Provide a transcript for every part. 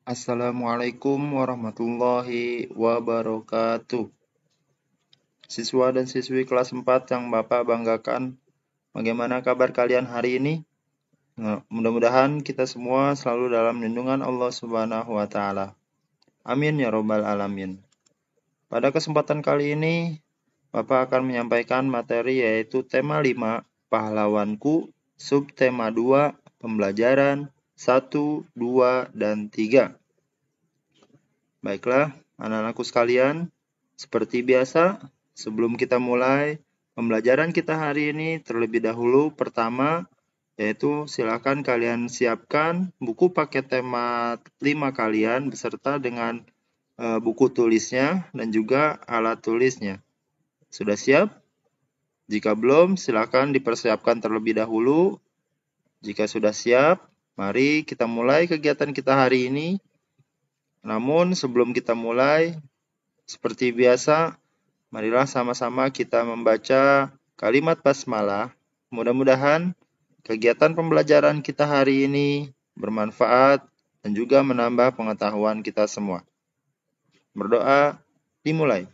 Assalamualaikum warahmatullahi wabarakatuh. Siswa dan siswi kelas 4 yang Bapak banggakan, bagaimana kabar kalian hari ini? Mudah-mudahan kita semua selalu dalam lindungan Allah Subhanahu wa taala. Amin ya robbal alamin. Pada kesempatan kali ini, Bapak akan menyampaikan materi yaitu tema 5, pahlawanku, subtema 2, pembelajaran 1, 2, dan 3. Baiklah, anak-anakku sekalian, seperti biasa, sebelum kita mulai pembelajaran kita hari ini, terlebih dahulu pertama, yaitu silakan kalian siapkan buku paket tema 5 kalian beserta dengan buku tulisnya dan juga alat tulisnya. Sudah siap? Jika belum, silakan dipersiapkan terlebih dahulu. Jika sudah siap, mari kita mulai kegiatan kita hari ini. Namun sebelum kita mulai, seperti biasa, marilah sama-sama kita membaca kalimat basmalah. Mudah-mudahan kegiatan pembelajaran kita hari ini bermanfaat dan juga menambah pengetahuan kita semua. Berdoa, dimulai.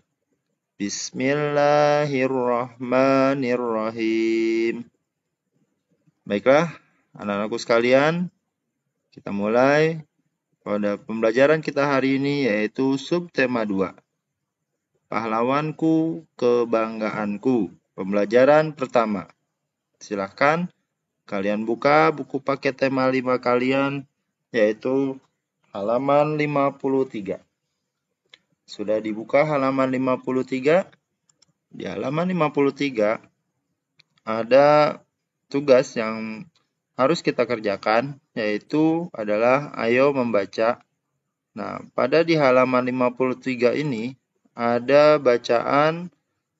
Bismillahirrahmanirrahim. Baiklah, anak-anakku sekalian, kita mulai pada pembelajaran kita hari ini yaitu subtema 2. Pahlawanku, kebanggaanku. Pembelajaran pertama. Silakan kalian buka buku paket tema 5 kalian yaitu halaman 53. Sudah dibuka halaman 53? Di halaman 53 ada tugas yang harus kita kerjakan, yaitu adalah ayo membaca. Nah, pada di halaman 53 ini ada bacaan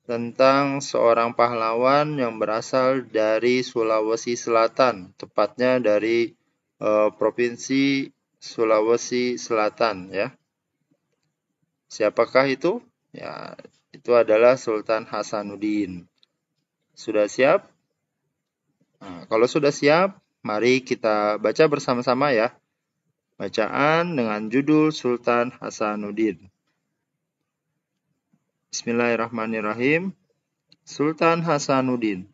tentang seorang pahlawan yang berasal dari Sulawesi Selatan, tepatnya dari Provinsi Sulawesi Selatan, ya. Siapakah itu? Ya, itu adalah Sultan Hasanuddin. Sudah siap? Nah, kalau sudah siap, mari kita baca bersama-sama ya. Bacaan dengan judul Sultan Hasanuddin. Bismillahirrahmanirrahim. Sultan Hasanuddin.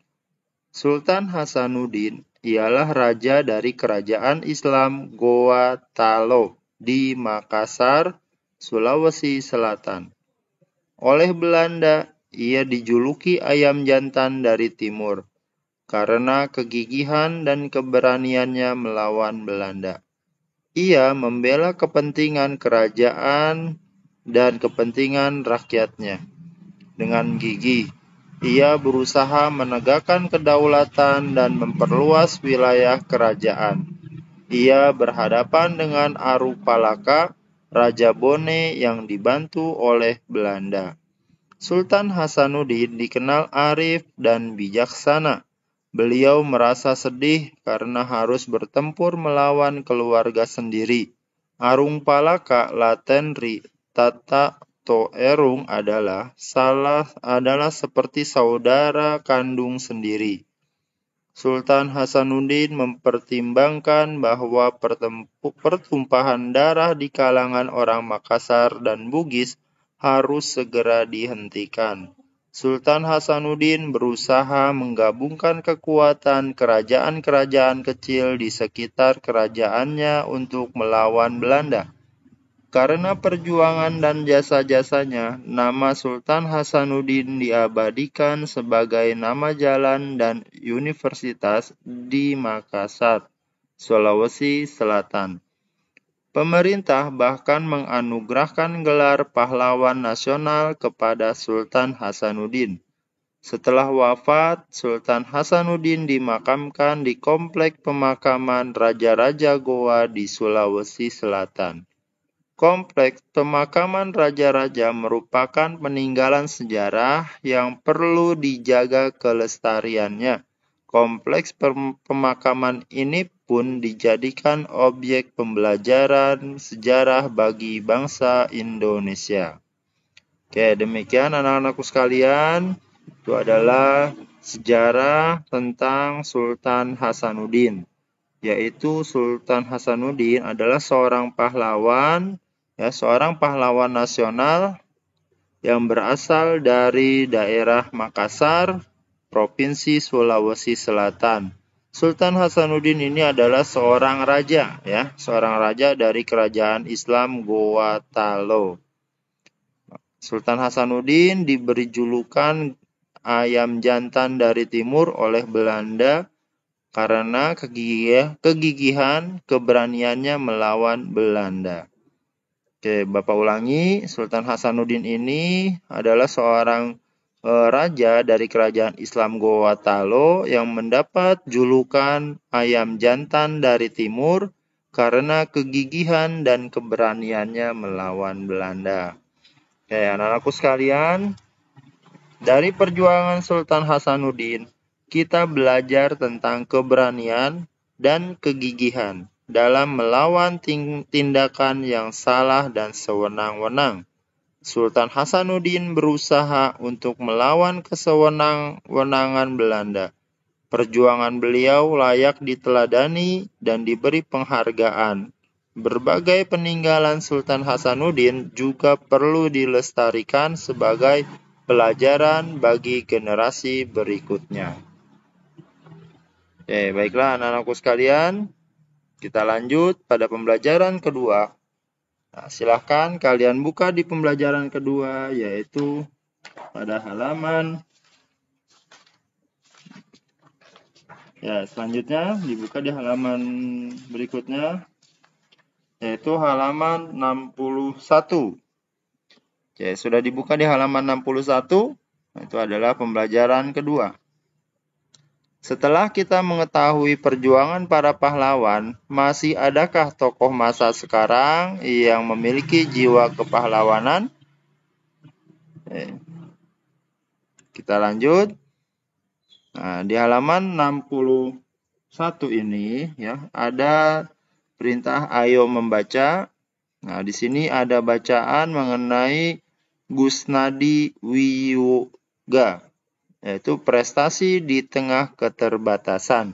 Sultan Hasanuddin ialah raja dari kerajaan Islam Goa Talo di Makassar, Sulawesi Selatan. Oleh Belanda, ia dijuluki ayam jantan dari timur karena kegigihan dan keberaniannya melawan Belanda. Ia membela kepentingan kerajaan dan kepentingan rakyatnya. Dengan gigih, ia berusaha menegakkan kedaulatan dan memperluas wilayah kerajaan. Ia berhadapan dengan Arupalaka, Raja Bone yang dibantu oleh Belanda. Sultan Hasanuddin dikenal arif dan bijaksana. Beliau merasa sedih karena harus bertempur melawan keluarga sendiri. Arungpalaka Latenri Tata Toerung adalah seperti saudara kandung sendiri. Sultan Hasanuddin mempertimbangkan bahwa pertumpahan darah di kalangan orang Makassar dan Bugis harus segera dihentikan. Sultan Hasanuddin berusaha menggabungkan kekuatan kerajaan-kerajaan kecil di sekitar kerajaannya untuk melawan Belanda. Karena perjuangan dan jasa-jasanya, nama Sultan Hasanuddin diabadikan sebagai nama jalan dan universitas di Makassar, Sulawesi Selatan. Pemerintah bahkan menganugerahkan gelar pahlawan nasional kepada Sultan Hasanuddin. Setelah wafat, Sultan Hasanuddin dimakamkan di Komplek Pemakaman Raja-Raja Goa di Sulawesi Selatan. Kompleks pemakaman raja-raja merupakan peninggalan sejarah yang perlu dijaga kelestariannya. Kompleks pemakaman ini pun dijadikan objek pembelajaran sejarah bagi bangsa Indonesia. Oke, demikian anak-anakku sekalian. Itu adalah sejarah tentang Sultan Hasanuddin. yaitu Sultan Hasanuddin adalah seorang pahlawan, seorang pahlawan nasional yang berasal dari daerah Makassar, Provinsi Sulawesi Selatan. Sultan Hasanuddin ini adalah seorang raja, seorang raja dari kerajaan Islam Goa Talo. Sultan Hasanuddin diberi julukan ayam jantan dari timur oleh Belanda karena kegigihan keberaniannya melawan Belanda. Oke, Bapak ulangi, Sultan Hasanuddin ini adalah seorang raja dari kerajaan Islam Goa Talo yang mendapat julukan ayam jantan dari timur karena kegigihan dan keberaniannya melawan Belanda. Oke, anak-anakku sekalian, dari perjuangan Sultan Hasanuddin, kita belajar tentang keberanian dan kegigihan dalam melawan tindakan yang salah dan sewenang-wenang. Sultan Hasanuddin berusaha untuk melawan kesewenang-wenangan Belanda. Perjuangan beliau layak diteladani dan diberi penghargaan. Berbagai peninggalan Sultan Hasanuddin juga perlu dilestarikan sebagai pelajaran bagi generasi berikutnya. Oke, baiklah anak-anakku sekalian, kita lanjut pada pembelajaran kedua. Nah, silahkan kalian buka di pembelajaran kedua, yaitu pada halaman. Selanjutnya dibuka di halaman berikutnya, yaitu halaman 61. Oke, sudah dibuka di halaman 61, itu adalah pembelajaran kedua. Setelah kita mengetahui perjuangan para pahlawan, masih adakah tokoh masa sekarang yang memiliki jiwa kepahlawanan? Kita lanjut. Nah, di halaman 61 ini ada perintah ayo membaca. Nah, di sini ada bacaan mengenai Gusnadi Wiyoga, yaitu prestasi di tengah keterbatasan.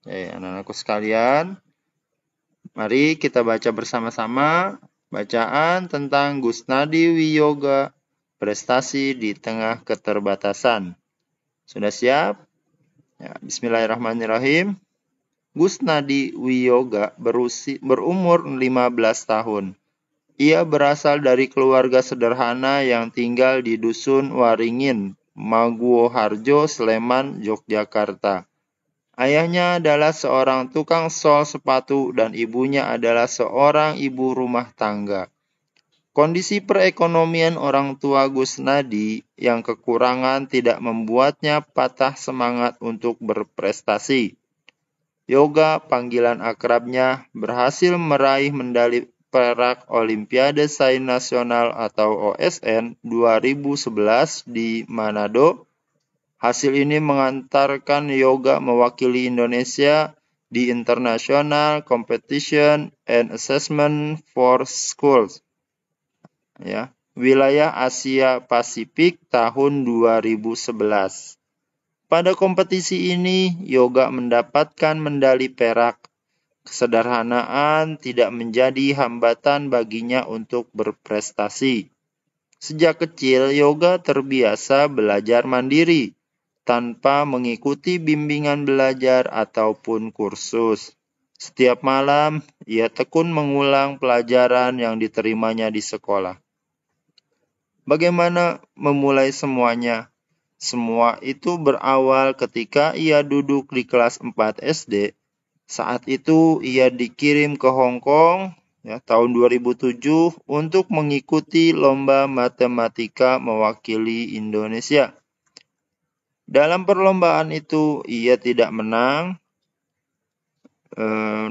Anak-anakku sekalian, mari kita baca bersama-sama bacaan tentang Gusnadi Wiyoga, prestasi di tengah keterbatasan. Sudah siap? Bismillahirrahmanirrahim. Gusnadi Wiyoga berumur 15 tahun. Ia berasal dari keluarga sederhana yang tinggal di Dusun Waringin, Maguwoharjo, Sleman, Yogyakarta. Ayahnya adalah seorang tukang sol sepatu dan ibunya adalah seorang ibu rumah tangga. Kondisi perekonomian orang tua Gusnadi yang kekurangan tidak membuatnya patah semangat untuk berprestasi. Yoga, panggilan akrabnya, berhasil meraih medali perak Olimpiade Sains Nasional atau OSN 2011 di Manado. Hasil ini mengantarkan Yoga mewakili Indonesia di International Competition and Assessment for Schools, wilayah Asia Pasifik tahun 2011. Pada kompetisi ini, Yoga mendapatkan medali perak. Kesederhanaan tidak menjadi hambatan baginya untuk berprestasi. Sejak kecil, Yoga terbiasa belajar mandiri, tanpa mengikuti bimbingan belajar ataupun kursus. Setiap malam, ia tekun mengulang pelajaran yang diterimanya di sekolah. Bagaimana memulai semuanya? Semua itu berawal ketika ia duduk di kelas 4 SD. Saat itu ia dikirim ke Hong Kong tahun 2007 untuk mengikuti lomba matematika mewakili Indonesia. Dalam perlombaan itu ia tidak menang,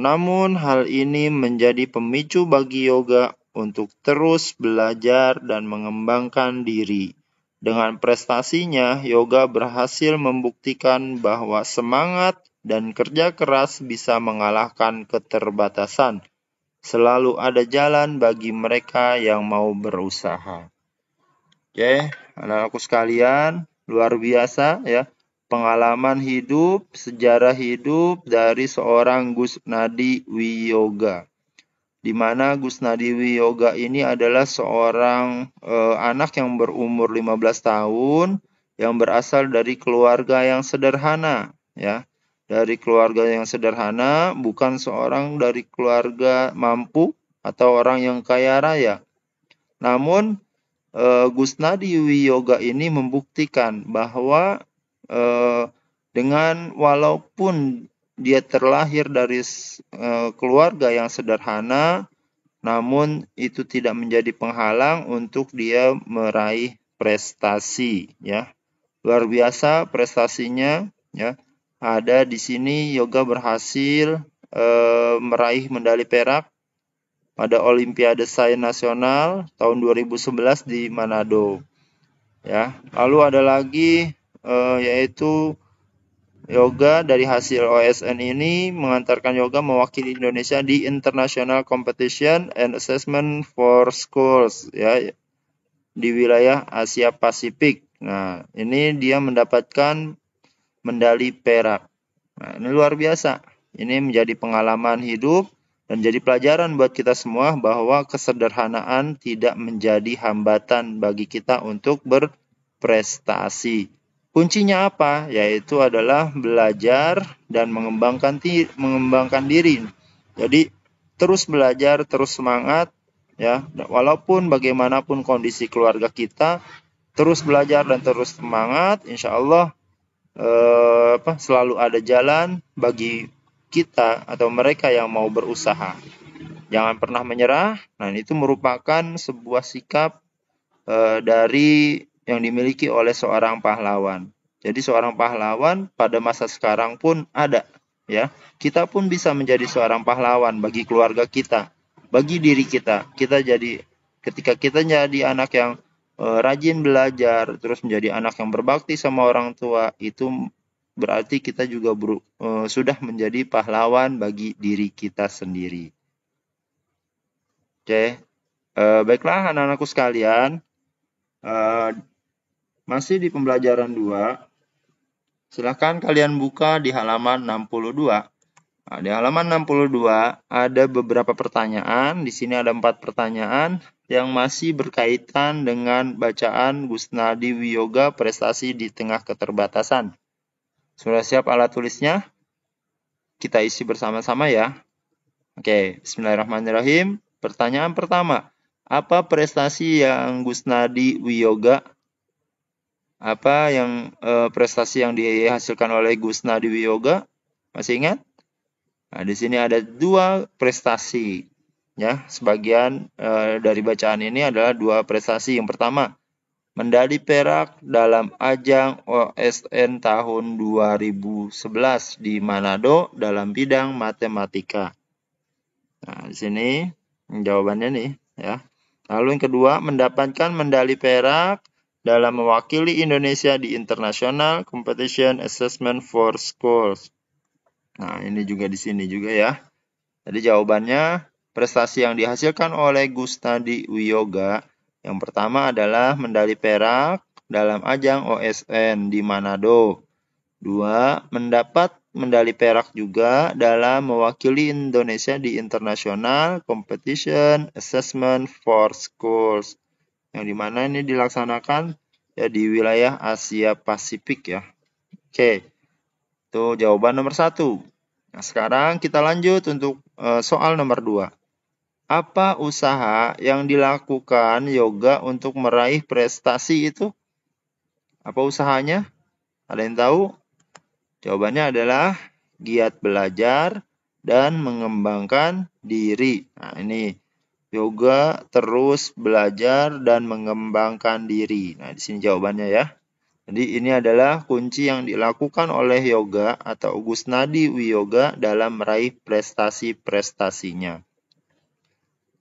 namun hal ini menjadi pemicu bagi Yoga untuk terus belajar dan mengembangkan diri. Dengan prestasinya, Yoga berhasil membuktikan bahwa semangat dan kerja keras bisa mengalahkan keterbatasan. Selalu ada jalan bagi mereka yang mau berusaha. Oke, anak-anakku sekalian, luar biasa pengalaman hidup, sejarah hidup dari seorang Gusnadi Wiyoga. Di mana Gusnadi Wiyoga ini adalah seorang anak yang berumur 15 tahun yang berasal dari keluarga yang sederhana, ya. Dari keluarga yang sederhana, bukan seorang dari keluarga mampu atau orang yang kaya raya. Namun Gusnadi Wiyoga ini membuktikan bahwa dengan walaupun dia terlahir dari keluarga yang sederhana, namun itu tidak menjadi penghalang untuk dia meraih prestasi, ya. Luar biasa prestasinya, ya. Ada di sini Yoga berhasil meraih medali perak pada Olimpiade Sains Nasional tahun 2011 di Manado, ya. Lalu ada lagi yaitu Yoga dari hasil OSN ini mengantarkan Yoga mewakili Indonesia di International Competition and Assessment for Schools, ya, di wilayah Asia Pasifik. Nah, ini dia mendapatkan medali perak. Nah, ini luar biasa. Ini menjadi pengalaman hidup dan jadi pelajaran buat kita semua bahwa kesederhanaan tidak menjadi hambatan bagi kita untuk berprestasi. Kuncinya apa? Yaitu adalah belajar dan mengembangkan diri. Jadi terus belajar, terus semangat, ya. Walaupun bagaimanapun kondisi keluarga kita, terus belajar dan terus semangat. Insya Allah selalu ada jalan bagi kita atau mereka yang mau berusaha. Jangan pernah menyerah. Nah, itu merupakan sebuah sikap dari yang dimiliki oleh seorang pahlawan. Jadi seorang pahlawan pada masa sekarang pun ada, ya. Kita pun bisa menjadi seorang pahlawan bagi keluarga kita, bagi diri kita. Ketika kita jadi anak yang rajin belajar, terus menjadi anak yang berbakti sama orang tua, itu berarti kita juga sudah menjadi pahlawan bagi diri kita sendiri. Oke, baiklah anak-anakku sekalian. Masih di pembelajaran 2, silakan kalian buka di halaman 62. Nah, di halaman 62 ada beberapa pertanyaan. Di sini ada 4 pertanyaan yang masih berkaitan dengan bacaan Gusnadi Wiyoga prestasi di tengah keterbatasan. Sudah siap alat tulisnya? Kita isi bersama-sama ya. Oke, bismillahirrahmanirrahim. Pertanyaan pertama, apa prestasi yang Gusnadi Wiyoga? Apa yang prestasi yang dihasilkan oleh Gusnadi Wiyoga? Masih ingat? Nah, di sini ada 2 prestasi, ya. Sebagian dari bacaan ini adalah 2 prestasi. Yang pertama, medali perak dalam ajang OSN tahun 2011 di Manado dalam bidang matematika. Nah, di sini jawabannya nih, ya. Lalu yang kedua, mendapatkan medali perak dalam mewakili Indonesia di International Competition Assessment for Schools. Nah, ini juga di sini juga ya. Jadi jawabannya, prestasi yang dihasilkan oleh Gusnadi Wiyoga yang pertama adalah medali perak dalam ajang OSN di Manado. 2, mendapat medali perak juga dalam mewakili Indonesia di International Competition Assessment for Schools, yang dimana ini dilaksanakan ya di wilayah Asia Pasifik ya. Oke, itu jawaban nomor 1. Nah, sekarang kita lanjut untuk soal nomor 2. Apa usaha yang dilakukan Yoga untuk meraih prestasi itu? Apa usahanya? Ada yang tahu? Jawabannya adalah giat belajar dan mengembangkan diri. Nah, ini Yoga terus belajar dan mengembangkan diri. Nah, di sini jawabannya ya. Jadi ini adalah kunci yang dilakukan oleh Yoga atau Gusnadi Wiyoga dalam meraih prestasi-prestasinya.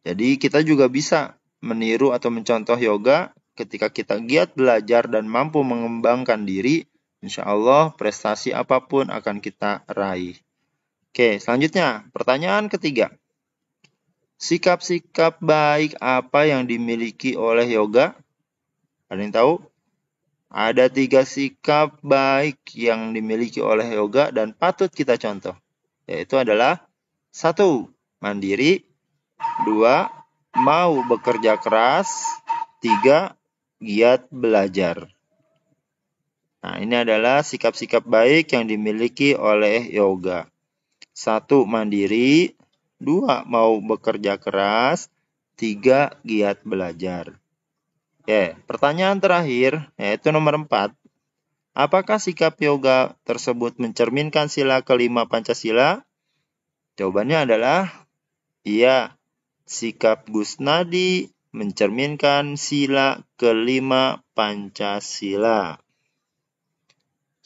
Jadi kita juga bisa meniru atau mencontoh Yoga ketika kita giat belajar dan mampu mengembangkan diri, insya Allah prestasi apapun akan kita raih. Oke, selanjutnya pertanyaan ketiga. Sikap-sikap baik apa yang dimiliki oleh Yoga? Ada yang tahu? Ada 3 sikap baik yang dimiliki oleh yoga dan patut kita contoh. Yaitu adalah 1. Mandiri. 2. Mau bekerja keras. 3. Giat belajar. Nah, ini adalah sikap-sikap baik yang dimiliki oleh yoga. 1. Mandiri. 2. Mau bekerja keras. 3. Giat belajar. Oke, pertanyaan terakhir, yaitu nomor 4. Apakah sikap yoga tersebut mencerminkan sila kelima Pancasila? Jawabannya adalah iya. Sikap Gusnadi mencerminkan sila kelima Pancasila.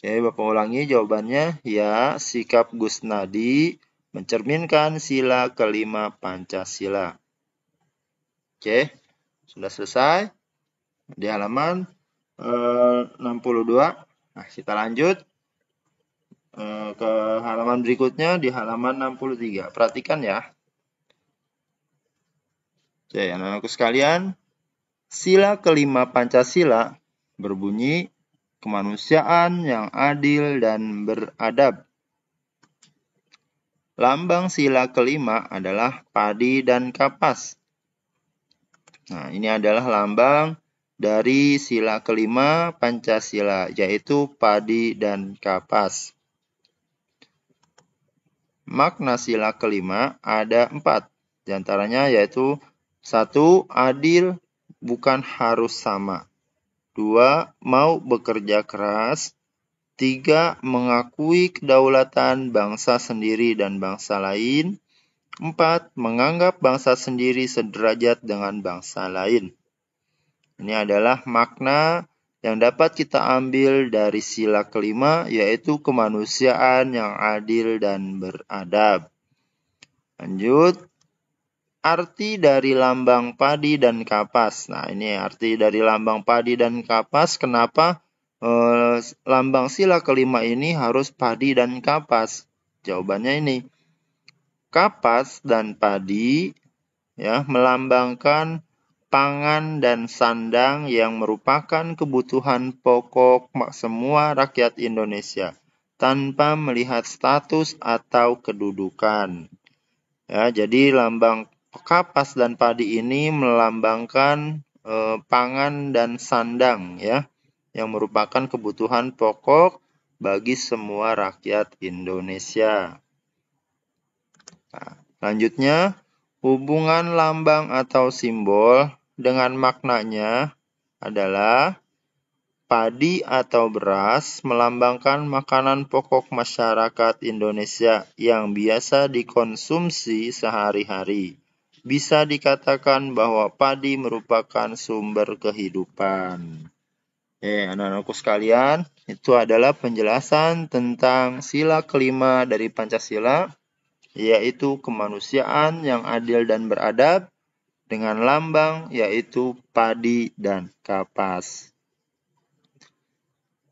Oke, Bapak ulangi jawabannya. Ya, sikap Gusnadi mencerminkan sila kelima Pancasila. Oke, sudah selesai. Di halaman 62. Nah, kita lanjut ke halaman berikutnya di halaman 63. Perhatikan ya. Oke, anak-anakku sekalian, sila kelima Pancasila berbunyi kemanusiaan yang adil dan beradab. Lambang sila kelima adalah padi dan kapas. Nah, ini adalah lambang dari sila kelima Pancasila, yaitu padi dan kapas. Makna sila kelima ada 4. Di antaranya yaitu 1. Adil, bukan harus sama. 2. Mau bekerja keras. 3. Mengakui kedaulatan bangsa sendiri dan bangsa lain. 4. Menganggap bangsa sendiri sederajat dengan bangsa lain. Ini adalah makna yang dapat kita ambil dari sila kelima, yaitu kemanusiaan yang adil dan beradab. Lanjut, arti dari lambang padi dan kapas. Nah, ini arti dari lambang padi dan kapas. Kenapa lambang sila kelima ini harus padi dan kapas? Jawabannya ini. Kapas dan padi ya melambangkan pangan dan sandang yang merupakan kebutuhan pokok semua rakyat Indonesia tanpa melihat status atau kedudukan. Ya, jadi lambang kapas dan padi ini melambangkan pangan dan sandang ya, yang merupakan kebutuhan pokok bagi semua rakyat Indonesia. Nah, selanjutnya, hubungan lambang atau simbol dengan maknanya adalah padi atau beras melambangkan makanan pokok masyarakat Indonesia yang biasa dikonsumsi sehari-hari. Bisa dikatakan bahwa padi merupakan sumber kehidupan. Anak-anakku sekalian, itu adalah penjelasan tentang sila kelima dari Pancasila, yaitu kemanusiaan yang adil dan beradab, dengan lambang yaitu padi dan kapas.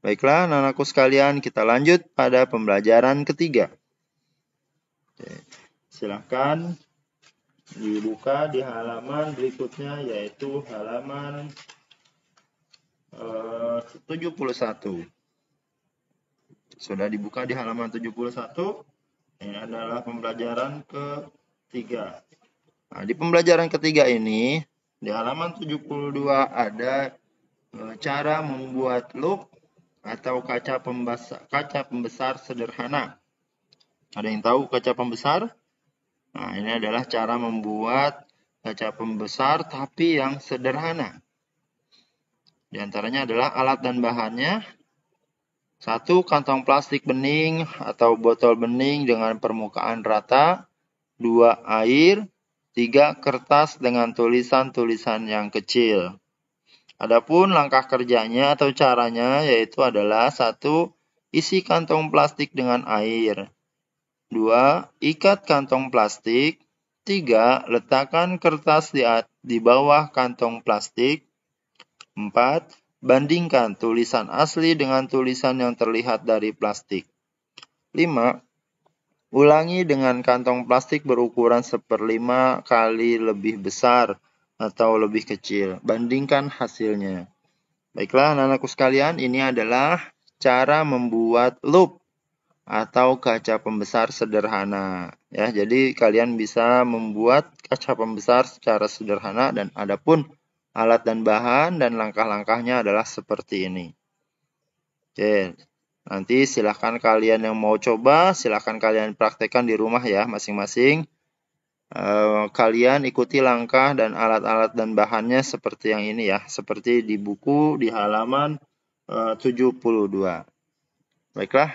Baiklah, anak-anakku sekalian, kita lanjut pada pembelajaran ketiga. Silakan dibuka di halaman berikutnya, yaitu halaman 71. Sudah dibuka di halaman 71. Ini adalah pembelajaran ketiga. Nah, di pembelajaran ketiga ini, di halaman 72 ada cara membuat loop atau kaca pembesar sederhana. Ada yang tahu kaca pembesar? Nah, ini adalah cara membuat kaca pembesar tapi yang sederhana. Di antaranya adalah alat dan bahannya. 1. Kantong plastik bening atau botol bening dengan permukaan rata. 2. Air. 3. Kertas dengan tulisan-tulisan yang kecil. Adapun langkah kerjanya atau caranya yaitu adalah 1. Isi kantong plastik dengan air. 2. Ikat kantong plastik. 3. Letakkan kertas di bawah kantong plastik. 4. Bandingkan tulisan asli dengan tulisan yang terlihat dari plastik. 5. Ulangi dengan kantong plastik berukuran 1/5 kali lebih besar atau lebih kecil. Bandingkan hasilnya. Baiklah anak-anakku sekalian, ini adalah cara membuat loop atau kaca pembesar sederhana. Ya, jadi kalian bisa membuat kaca pembesar secara sederhana dan adapun alat dan bahan dan langkah-langkahnya adalah seperti ini. Oke, nanti silahkan kalian yang mau coba, silahkan kalian praktekkan di rumah ya masing-masing. Kalian ikuti langkah dan alat-alat dan bahannya seperti yang ini ya, seperti di buku di halaman 72. Baiklah,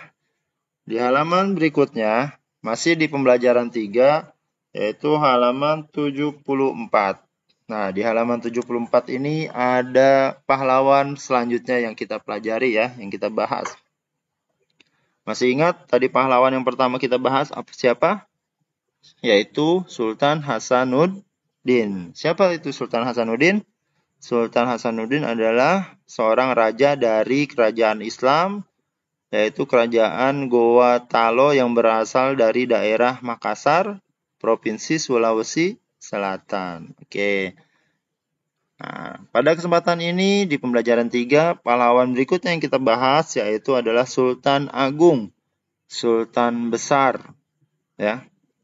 di halaman berikutnya masih di pembelajaran 3 yaitu halaman 74. Nah, di halaman 74 ini ada pahlawan selanjutnya yang kita pelajari ya, yang kita bahas. Masih ingat tadi pahlawan yang pertama kita bahas siapa? Yaitu Sultan Hasanuddin. Siapa itu Sultan Hasanuddin? Sultan Hasanuddin adalah seorang raja dari kerajaan Islam, yaitu kerajaan Goa Talo yang berasal dari daerah Makassar, Provinsi Sulawesi Selatan. Oke. Nah, pada kesempatan ini di pembelajaran 3, pahlawan berikutnya yang kita bahas yaitu adalah Sultan Agung, Sultan Besar. Ya.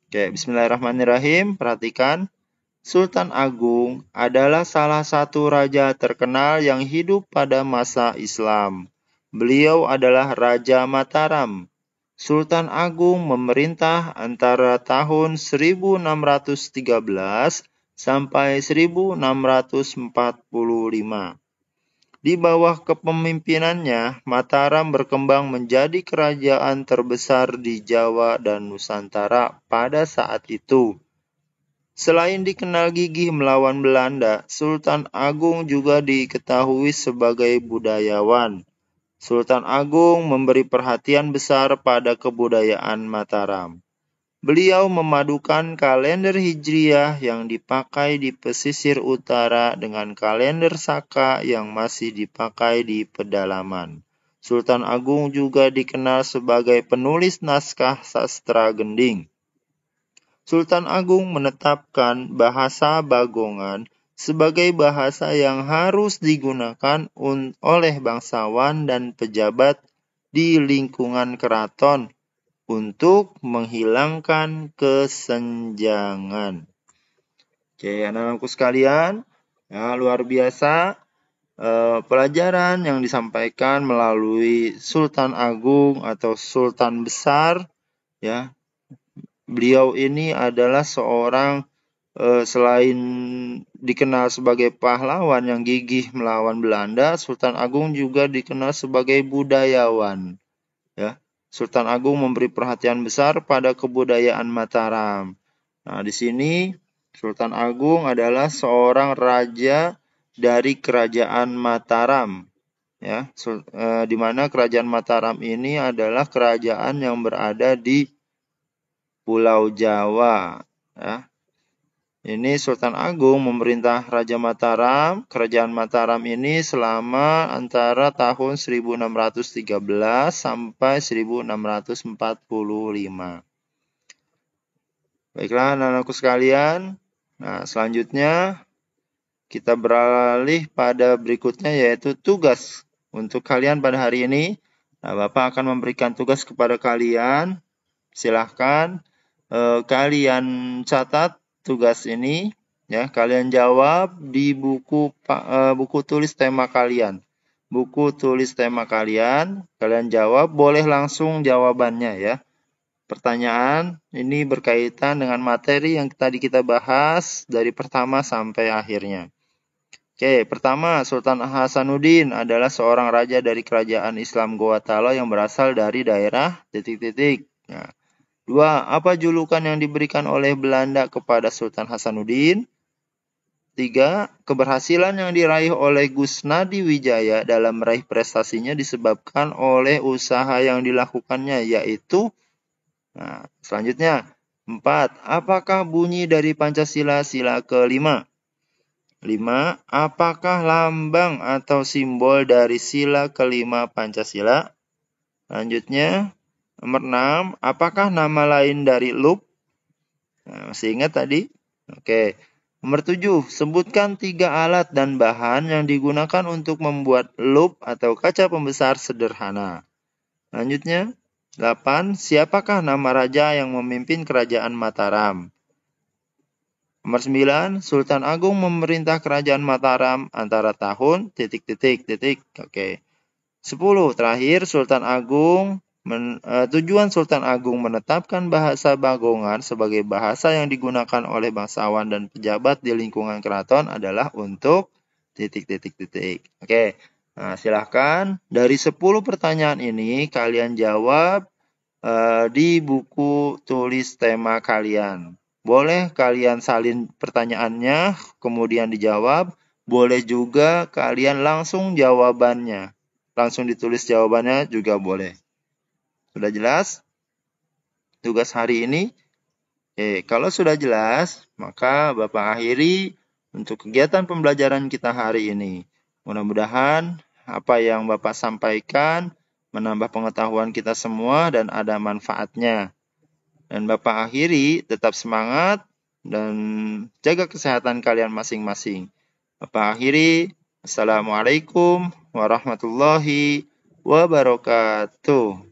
Oke, bismillahirrahmanirrahim. Perhatikan. Sultan Agung adalah salah satu raja terkenal yang hidup pada masa Islam. Beliau adalah Raja Mataram. Sultan Agung memerintah antara tahun 1613 sampai 1645. Di bawah kepemimpinannya, Mataram berkembang menjadi kerajaan terbesar di Jawa dan Nusantara pada saat itu. Selain dikenal gigih melawan Belanda, Sultan Agung juga diketahui sebagai budayawan. Sultan Agung memberi perhatian besar pada kebudayaan Mataram. Beliau memadukan kalender Hijriah yang dipakai di pesisir utara dengan kalender Saka yang masih dipakai di pedalaman. Sultan Agung juga dikenal sebagai penulis naskah sastra gending. Sultan Agung menetapkan bahasa Bagongan sebagai bahasa yang harus digunakan oleh bangsawan dan pejabat di lingkungan keraton untuk menghilangkan kesenjangan. Oke, anak-anakku sekalian, ya, luar biasa pelajaran yang disampaikan melalui Sultan Agung atau Sultan Besar. Ya, beliau ini adalah seorang selain dikenal sebagai pahlawan yang gigih melawan Belanda, Sultan Agung juga dikenal sebagai budayawan. Ya. Sultan Agung memberi perhatian besar pada kebudayaan Mataram. Nah, di sini Sultan Agung adalah seorang raja dari kerajaan Mataram. Ya, di mana kerajaan Mataram ini adalah kerajaan yang berada di Pulau Jawa. Ya. Ini Sultan Agung memerintah Raja Mataram, kerajaan Mataram ini selama antara tahun 1613 sampai 1645. Baiklah anak-anakku sekalian, nah selanjutnya kita beralih pada berikutnya yaitu tugas untuk kalian pada hari ini. Nah, Bapak akan memberikan tugas kepada kalian, silahkan kalian catat tugas ini ya, kalian jawab di buku tulis tema kalian. Buku tulis tema kalian jawab, boleh langsung jawabannya ya. Pertanyaan ini berkaitan dengan materi yang tadi kita bahas dari pertama sampai akhirnya. Oke, pertama, Sultan Hasanuddin adalah seorang raja dari kerajaan Islam Goa Talo yang berasal dari daerah titik-titik. Nah, 2. Apa julukan yang diberikan oleh Belanda kepada Sultan Hasanuddin? 3. Keberhasilan yang diraih oleh Gusnadi Wijaya dalam meraih prestasinya disebabkan oleh usaha yang dilakukannya, yaitu selanjutnya 4. Apakah bunyi dari Pancasila sila ke-5? 5. Apakah lambang atau simbol dari sila ke-5 Pancasila? Selanjutnya nomor 6, apakah nama lain dari loop? Nah, masih ingat tadi? Oke. Nomor 7, sebutkan 3 alat dan bahan yang digunakan untuk membuat lup atau kaca pembesar sederhana. Selanjutnya, 8, siapakah nama raja yang memimpin kerajaan Mataram? Nomor 9, Sultan Agung memerintah kerajaan Mataram antara tahun ... Oke. 10, terakhir, tujuan Sultan Agung menetapkan bahasa Bagongan sebagai bahasa yang digunakan oleh bangsawan dan pejabat di lingkungan keraton adalah untuk ... Oke, nah, silahkan dari 10 pertanyaan ini kalian jawab di buku tulis tema kalian. Boleh kalian salin pertanyaannya, kemudian dijawab. Boleh juga kalian langsung jawabannya. Langsung ditulis jawabannya juga boleh. Sudah jelas tugas hari ini? Kalau sudah jelas, maka Bapak akhiri untuk kegiatan pembelajaran kita hari ini. Mudah-mudahan apa yang Bapak sampaikan menambah pengetahuan kita semua dan ada manfaatnya. Dan Bapak akhiri, tetap semangat dan jaga kesehatan kalian masing-masing. Bapak akhiri, Assalamualaikum warahmatullahi wabarakatuh.